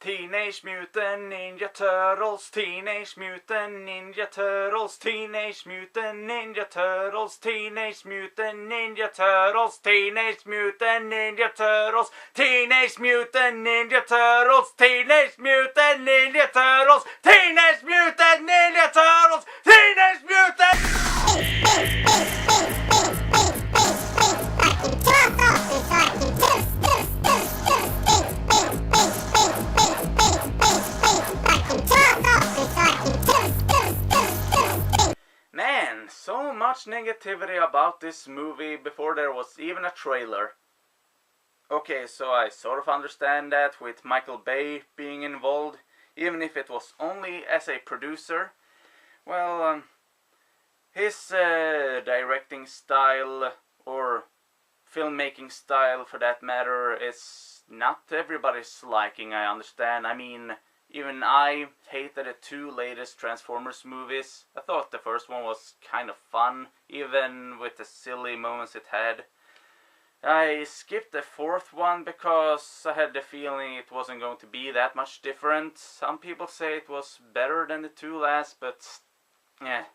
Teenage Mutant Ninja Turtles, Teenage Mutant Ninja Turtles, Teenage Mutant Ninja Turtles, Teenage Mutant Ninja Turtles, Teenage Mutant Ninja Turtles, Teenage Mutant Ninja Turtles, Teenage Mutant Ninja Turtles, Teenage Mutant Ninja Turtles, Teenage Mutant... Man, so much negativity about this movie before there was even a trailer. Okay, so I sort of understand that with Michael Bay being involved, even if it was only as a producer. Well, his directing style, or filmmaking style for that matter, is not everybody's liking, I understand. I mean, even I hated the two latest Transformers movies. I thought the first one was kind of fun, even with the silly moments it had. I skipped the fourth one because I had the feeling it wasn't going to be that much different. Some people say it was better than the two last, but yeah.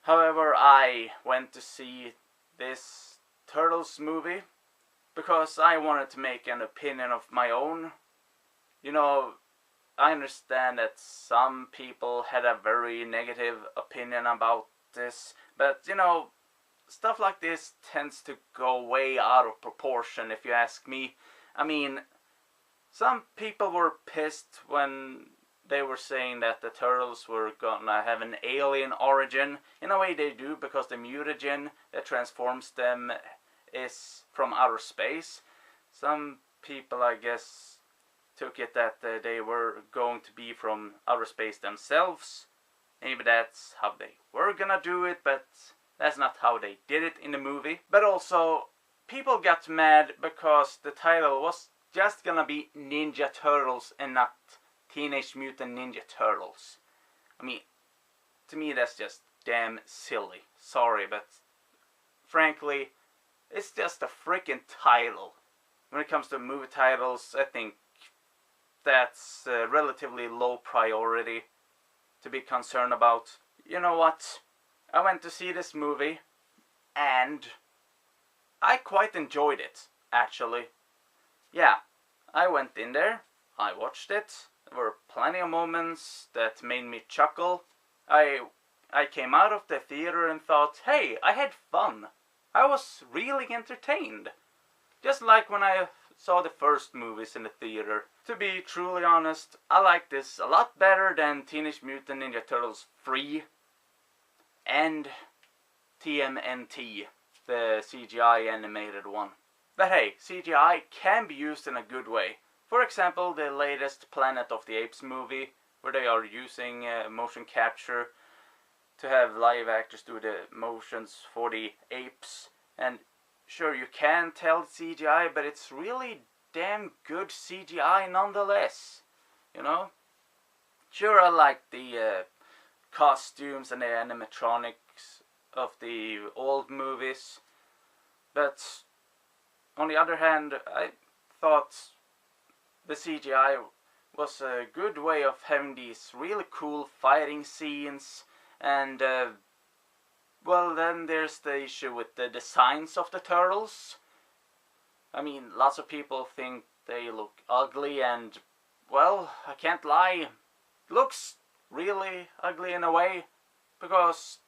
However, I went to see this Turtles movie because I wanted to make an opinion of my own. You know, I understand that some people had a very negative opinion about this, but you know, stuff like this tends to go way out of proportion if you ask me. I mean, some people were pissed when they were saying that the Turtles were gonna have an alien origin. In a way they do, because the mutagen that transforms them is from outer space. Some people, I guess, took it that they were going to be from outer space themselves. Maybe that's how they were gonna do it, but that's not how they did it in the movie. But also, people got mad because the title was just gonna be Ninja Turtles and not Teenage Mutant Ninja Turtles. I mean, to me that's just damn silly. Sorry, but frankly, it's just a freaking title. When it comes to movie titles, I think that's a relatively low priority to be concerned about. You know what? I went to see this movie and I quite enjoyed it, actually. Yeah, I went in there, I watched it. There were plenty of moments that made me chuckle. I came out of the theater and thought, hey, I had fun. I was really entertained. Just like when I saw the first movies in the theater. To be truly honest, I like this a lot better than Teenage Mutant Ninja Turtles 3 and TMNT, the CGI animated one. But hey, CGI can be used in a good way. For example, the latest Planet of the Apes movie, where they are using motion capture to have live actors do the motions for the apes. And sure, you can tell it's CGI, but it's really damn good CGI nonetheless. You know? Sure, I like the costumes and the animatronics of the old movies, but on the other hand, I thought the CGI was a good way of having these really cool fighting scenes. And well, then there's the issue with the designs of the turtles. I mean, lots of people think they look ugly, and well, I can't lie, looks really ugly in a way, because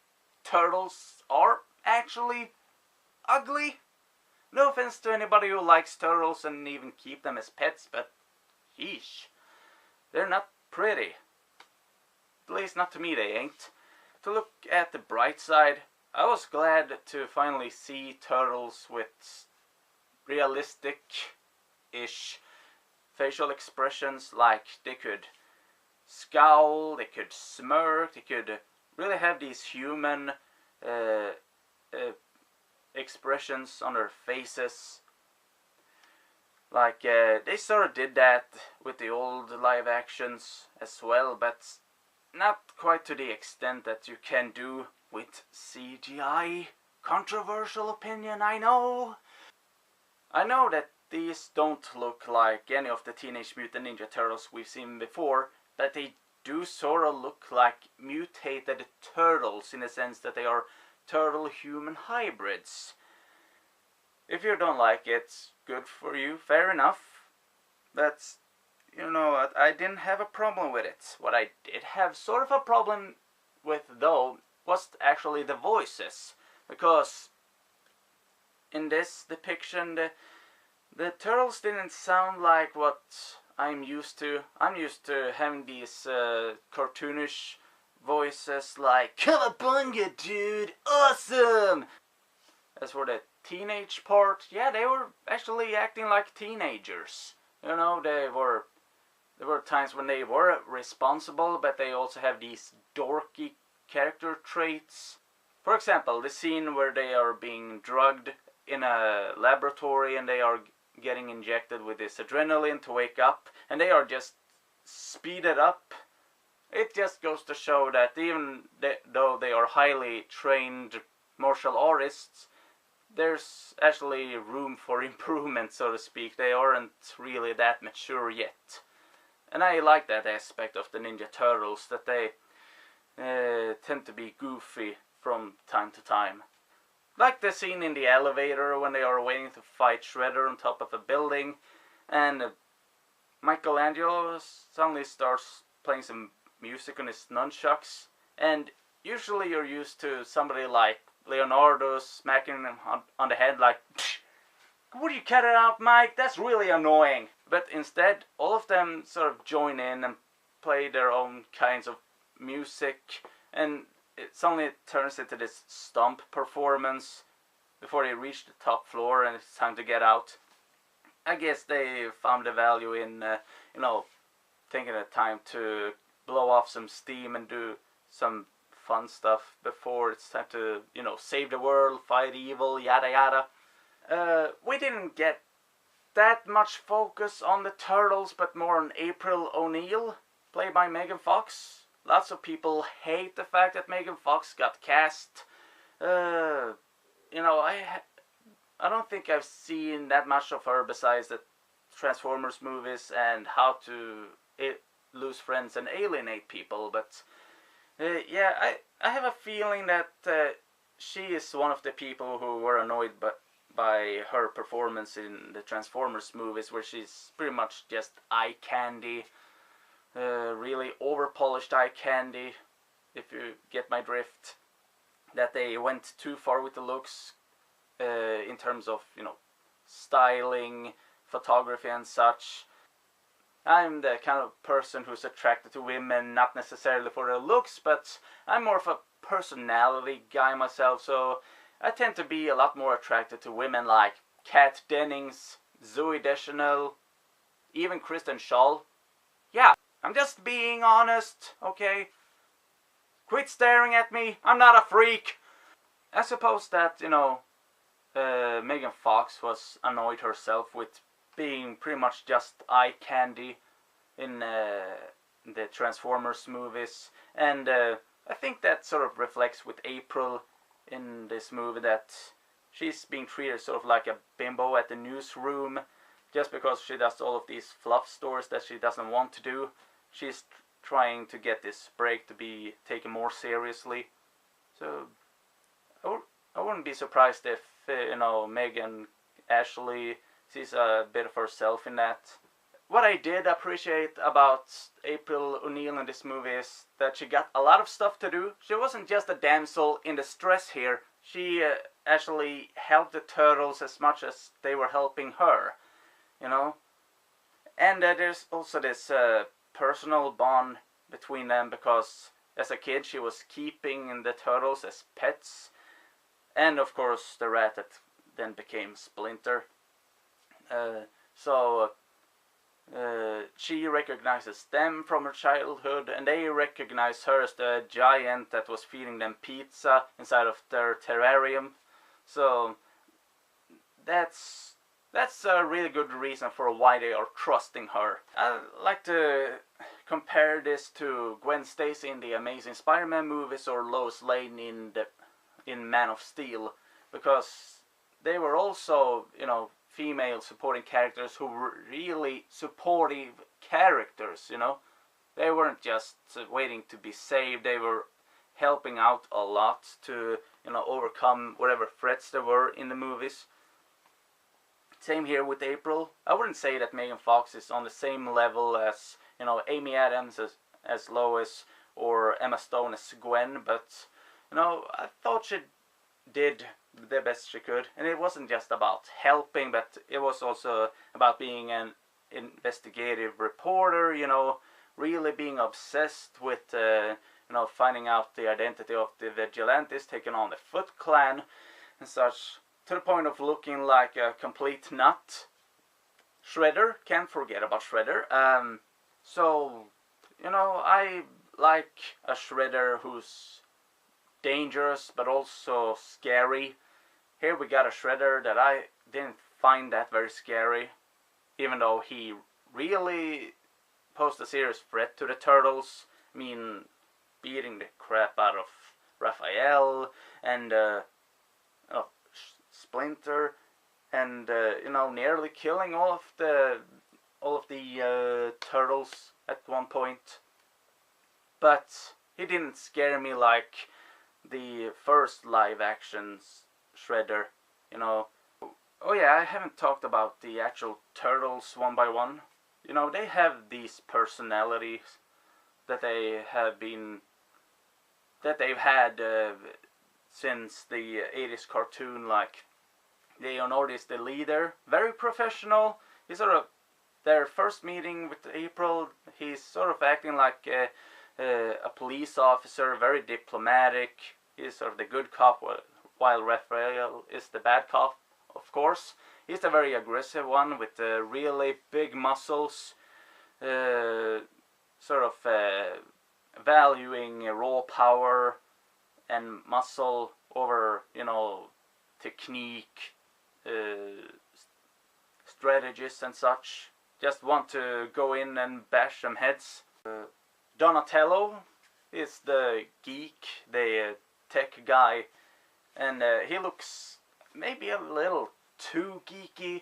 turtles are actually ugly. No offense to anybody who likes turtles and even keep them as pets, but yeesh, they're not pretty. At least not to me they ain't. To look at the bright side, I was glad to finally see turtles with realistic-ish facial expressions, like they could scowl, they could smirk, they could really have these human expressions on their faces. Like, they sort of did that with the old live actions as well, but not quite to the extent that you can do with CGI. Controversial opinion, I know. I know that these don't look like any of the Teenage Mutant Ninja Turtles we've seen before, but they do sort of look like mutated turtles in the sense that they are turtle-human hybrids. If you don't like it, good for you, fair enough. But, you know what, I didn't have a problem with it. What I did have sort of a problem with, though, was actually the voices. Because in this depiction, the turtles didn't sound like what I'm used to. I'm used to having these cartoonish voices like, "Cowabunga, dude! Awesome!" As for the teenage part, yeah, they were actually acting like teenagers. You know, there were times when they were responsible, but they also have these dorky character traits. For example, the scene where they are being drugged in a laboratory and they are getting injected with this adrenaline to wake up, and they are just speeded up. It just goes to show that even though they are highly trained martial artists, there's actually room for improvement, so to speak. They aren't really that mature yet. And I like that aspect of the Ninja Turtles, that they tend to be goofy from time to time. Like the scene in the elevator when they are waiting to fight Shredder on top of a building, and Michelangelo suddenly starts playing some music on his nunchucks, and usually you're used to somebody like Leonardo smacking him on the head like, "Would you cut it out, Mike? That's really annoying." But instead, all of them sort of join in and play their own kinds of music, and it suddenly turns into this stomp performance before they reach the top floor and it's time to get out. I guess they found the value in, taking the time to blow off some steam and do some fun stuff before it's time to, save the world, fight evil, yada yada. We didn't get that much focus on the Turtles, but more on April O'Neil, played by Megan Fox. Lots of people hate the fact that Megan Fox got cast. I don't think I've seen that much of her besides the Transformers movies and How to Lose Friends and Alienate People, but I have a feeling that she is one of the people who were annoyed by her performance in the Transformers movies, where she's pretty much just eye candy, really over-polished eye candy, if you get my drift. That they went too far with the looks in terms of, styling, photography and such. I'm the kind of person who's attracted to women, not necessarily for their looks, but I'm more of a personality guy myself, so I tend to be a lot more attracted to women like Kat Dennings, Zooey Deschanel, even Kristen Schaal. Yeah, I'm just being honest, okay? Quit staring at me, I'm not a freak! I suppose that, Megan Fox was annoyed herself with being pretty much just eye candy in the Transformers movies, and I think that sort of reflects with April in this movie, that she's being treated sort of like a bimbo at the newsroom just because she does all of these fluff stories that she doesn't want to do. She's trying to get this break to be taken more seriously. So I wouldn't be surprised if Megan actually sees a bit of herself in that. What I did appreciate about April O'Neil in this movie is that she got a lot of stuff to do. She wasn't just a damsel in distress here. She actually helped the Turtles as much as they were helping her, And there's also this personal bond between them, because as a kid she was keeping the Turtles as pets. And of course the rat that then became Splinter. She recognizes them from her childhood, and they recognize her as the giant that was feeding them pizza inside of their terrarium. So that's a really good reason for why they are trusting her. I like to compare this to Gwen Stacy in the Amazing Spider-Man movies, or Lois Lane in Man of Steel, because they were also, female supporting characters who were really supportive characters, you know. They weren't just waiting to be saved, they were helping out a lot to, you know, overcome whatever threats there were in the movies. Same here with April. I wouldn't say that Megan Fox is on the same level as, you know, Amy Adams as Lois or Emma Stone as Gwen, but, you know, I thought she did the best she could. And it wasn't just about helping, but it was also about being an investigative reporter, you know, really being obsessed with, you know, finding out the identity of the vigilantes, taking on the Foot Clan and such, to the point of looking like a complete nut. Shredder, can't forget about Shredder. So, you know, I like a Shredder who's dangerous but also scary. Here we got a Shredder that I didn't find that very scary, even though he really posed a serious threat to the Turtles. I mean, beating the crap out of Raphael and Splinter, and you know, nearly killing all of the Turtles at one point. But he didn't scare me like the first live action Shredder, you know. Oh yeah, I haven't talked about the actual Turtles one by one. You know, they have these personalities that they've had since the 80s cartoon. Like, Leonard is the leader, very professional. He's sort of, their first meeting with April, he's sort of acting like a police officer, very diplomatic. He's sort of the good cop, while Raphael is the bad cop, of course. He's the very aggressive one with the really big muscles, sort of valuing raw power and muscle over, you know, technique, strategies and such. Just want to go in and bash some heads. Donatello is the geek, the tech guy, and he looks maybe a little too geeky,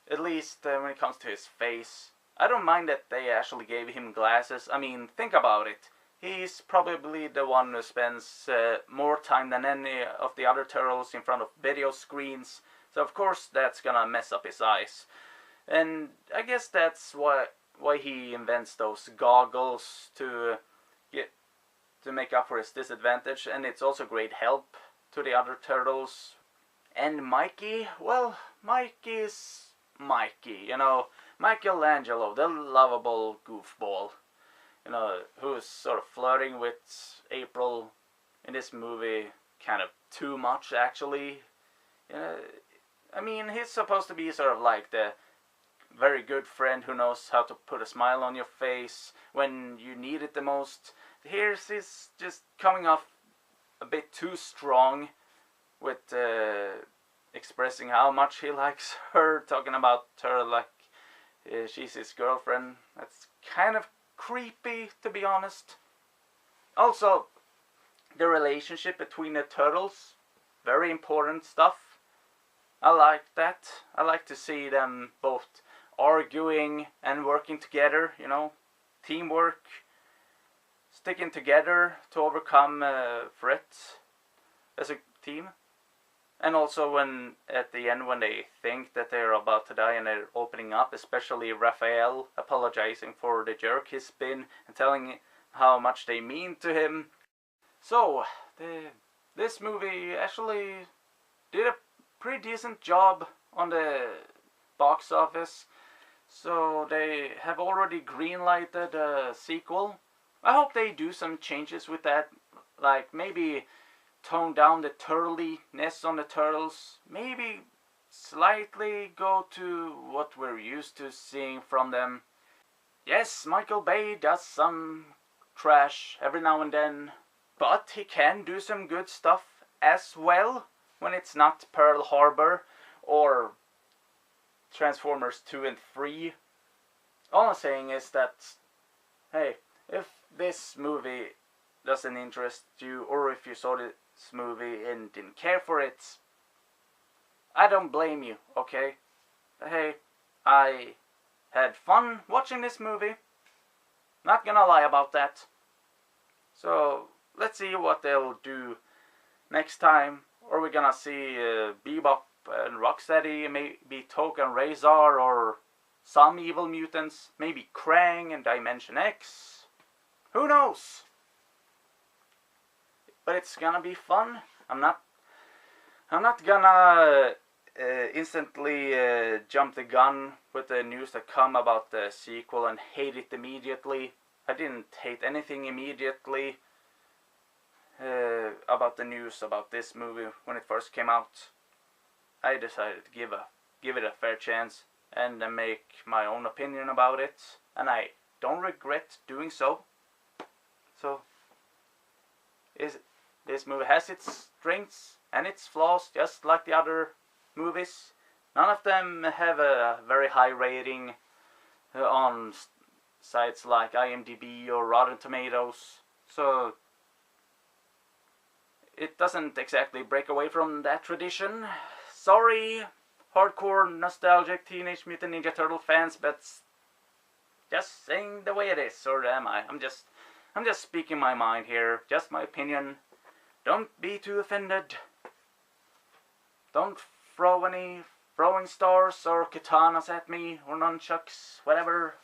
at least when it comes to his face. I don't mind that they actually gave him glasses. I mean, think about it. He's probably the one who spends more time than any of the other Turtles in front of video screens, so of course that's gonna mess up his eyes. And I guess that's why he invents those goggles to make up for his disadvantage, and it's also great help to the other Turtles. And Mikey, well, Mikey's Mikey, you know, Michelangelo, the lovable goofball, you know, who's sort of flirting with April in this movie kind of too much, actually. I mean, he's supposed to be sort of like the very good friend who knows how to put a smile on your face when you need it the most. Here's he's just coming off a bit too strong with expressing how much he likes her, talking about her like she's his girlfriend. That's kind of creepy, to be honest. Also, the relationship between the Turtles, very important stuff. I like that. I like to see them both arguing and working together, you know, teamwork, sticking together to overcome threats as a team. And also when, at the end, when they think that they're about to die and they're opening up, especially Raphael apologizing for the jerk he's been and telling how much they mean to him. So, this movie actually did a pretty decent job on the box office. So they have already greenlighted a sequel. I hope they do some changes with that, like maybe tone down the turtliness on the Turtles, maybe slightly go to what we're used to seeing from them. Yes, Michael Bay does some trash every now and then, but he can do some good stuff as well when it's not Pearl Harbor or Transformers 2 and 3. All I'm saying is that, hey, if this movie doesn't interest you, or if you saw this movie and didn't care for it, I don't blame you, okay? hey, I had fun watching this movie. Not gonna lie about that. So let's see what they'll do next time. Are we gonna see Bebop and Rocksteady, maybe Token Razor, or some evil mutants, maybe Krang and Dimension X? Who knows? But it's gonna be fun. I'm not gonna instantly jump the gun with the news that come about the sequel and hate it immediately. I didn't hate anything immediately about the news about this movie when it first came out. I decided to give it a fair chance and make my own opinion about it, and I don't regret doing so. So, this movie has its strengths and its flaws, just like the other movies. None of them have a very high rating on sites like IMDb or Rotten Tomatoes, so it doesn't exactly break away from that tradition. Sorry, hardcore nostalgic Teenage Mutant Ninja Turtle fans, but just saying the way it is, or am I? I'm just speaking my mind here, just my opinion. Don't be too offended. Don't throw any throwing stars or katanas at me, or nunchucks, whatever.